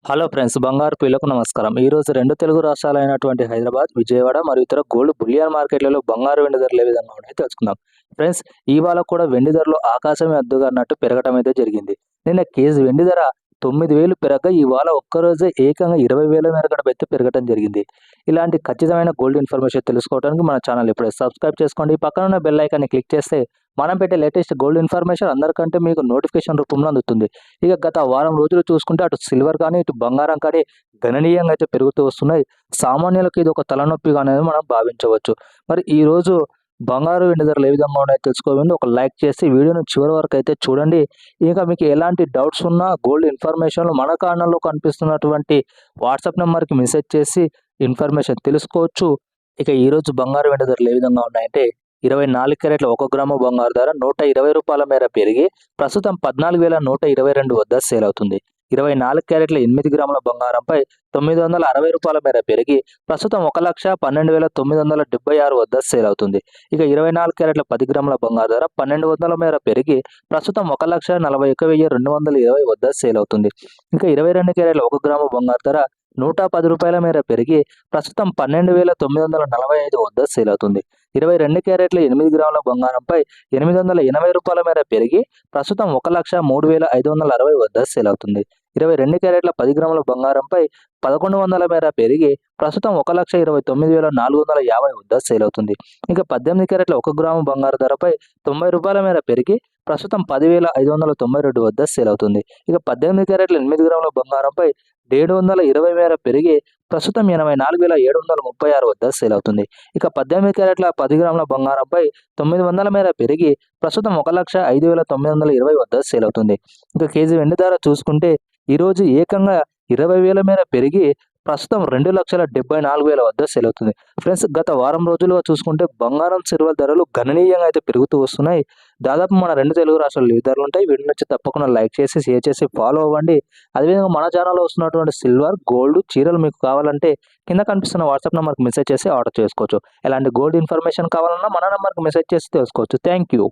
Hello friends, బంగారు ప్రియులకు నమస్కారం. ఈరోజు రెండు తెలుగు రాష్ట్రాలైనటువంటి హైదరాబాద్, విజయవాడ మరియు ఇతర గోల్డ్ బులియన్ మార్కెట్లలో బంగారు వెండి ధరలు ఏ విధంగా ఉన్నాయో తెలుసుకుందాం. ఫ్రెండ్స్, ఇవాళ కూడా వెండి ధరలు ఆకాశమే అద్దుగా అన్నట్టు పెరగటం అయితే జరిగింది. నిన్న కేజీ వెండి ధర 9,000 పెరగగా ఇవాళ ఒక్కరోజే ఏకంగా 20,000 మేరకు అయితే పెరగటం జరిగింది. ఇలాంటి ఖచ్చితమైన గోల్డ్ ఇన్ఫర్మేషన్ తెలుసుకోవడానికి మన ఛానల్ ఇప్పుడే సబ్స్క్రైబ్ చేసుకోండి. పక్కన ఉన్న బెల్ ఐకాన్ని క్లిక్ చేస్తే మనం పెట్టే లేటెస్ట్ గోల్డ్ ఇన్ఫర్మేషన్ అందరికంటే మీకు నోటిఫికేషన్ రూపంలో అందుతుంది. ఇక గత వారం రోజులు చూసుకుంటే అటు సిల్వర్ కానీ, ఇటు బంగారం కానీ గణనీయంగా అయితే పెరుగుతూ వస్తున్నాయి. సామాన్యులకు ఇది ఒక తలనొప్పిగా అనేది మనం భావించవచ్చు. మరి ఈరోజు బంగారు వెండి ధరలు ఏ విధంగా ఉన్నాయో తెలుసుకోవాలని ఒక లైక్ చేసి వీడియోను చివరి వరకు అయితే చూడండి. ఇంకా మీకు ఎలాంటి డౌట్స్ ఉన్నా గోల్డ్ ఇన్ఫర్మేషన్లు మన ఛానల్లో కనిపిస్తున్నటువంటి వాట్సాప్ నెంబర్కి మెసేజ్ చేసి ఇన్ఫర్మేషన్ తెలుసుకోవచ్చు. ఇక ఈరోజు బంగారు వెండి ధరలు ఏ విధంగా ఉన్నాయంటే 24 క్యారెట్ల 1 గ్రాము బంగారు ధర ₹120 మేర పెరిగి ప్రస్తుతం 14,122 వద్ద సేల్ అవుతుంది. 24 క్యారెట్ల 8 గ్రాముల బంగారంపై ₹960 మేర పెరిగి ప్రస్తుతం 1,12,976 వద్ద సేల్ అవుతుంది. ఇక 24 క్యారెట్ల 10 గ్రాముల బంగారు ధర 1,200 మేర పెరిగి ప్రస్తుతం 1,41,220 వద్ద సేల్ అవుతుంది. ఇంకా 22 క్యారెట్ల 1 గ్రాము బంగారు ధర ₹110 మేర పెరిగి ప్రస్తుతం 12,945 వద్ద సేల్ అవుతుంది. 22 క్యారెట్ల 8 గ్రాముల బంగారంపై ₹880 మేర పెరిగి ప్రస్తుతం 1,03,560 వద్ద సేల్ అవుతుంది. 22 క్యారెట్ల 10 గ్రాముల బంగారంపై 1,100 మేర పెరిగి ప్రస్తుతం 1,29,450 వద్ద సేల్ అవుతుంది. ఇక 18 క్యారెట్ల 1 గ్రాము బంగారు ధరపై ₹90 మేర పెరిగి ప్రస్తుతం 10,592 వద్ద సేల్ అవుతుంది. ఇక 18 క్యారెట్ల 8 గ్రాముల బంగారంపై 720 మేర పెరిగి ప్రస్తుతం 84,736 వద్ద సేల్ అవుతుంది. ఇక 18 క్యారెట్ల 10 గ్రాముల బంగారంపై 900 మేర పెరిగి ప్రస్తుతం 1,05,920 వద్ద సేల్ అవుతుంది. ఇక కేజీ వెండి ధర చూసుకుంటే ఈరోజు ఏకంగా 20,000 మేర పెరిగి ప్రస్తుతం 2,74,000 వద్ద సేల్ అవుతుంది. ఫ్రెండ్స్, గత వారం రోజులుగా చూసుకుంటే బంగారం సిల్వర్ ధరలు గణనీయంగా అయితే పెరుగుతూ వస్తున్నాయి. దాదాపు మన రెండు తెలుగు రాష్ట్రాల్లో ఈ ధరలు ఉంటాయి. వీడియో నచ్చి తప్పకుండా లైక్ చేసి, షేర్ చేసి ఫాలో అవ్వండి. అదేవిధంగా మన ఛానల్లో వస్తున్నటువంటి సిల్వర్, గోల్డ్ చీరలు మీకు కావాలంటే కింద కనిపిస్తున్న వాట్సాప్ నెంబర్కి మెసేజ్ చేసి ఆర్డర్ చేసుకోవచ్చు. ఎలాంటి గోల్డ్ ఇన్ఫర్మేషన్ కావాలన్నా మన నెంబర్కి మెసేజ్ చేసి తెలుసుకోవచ్చు. Thank you.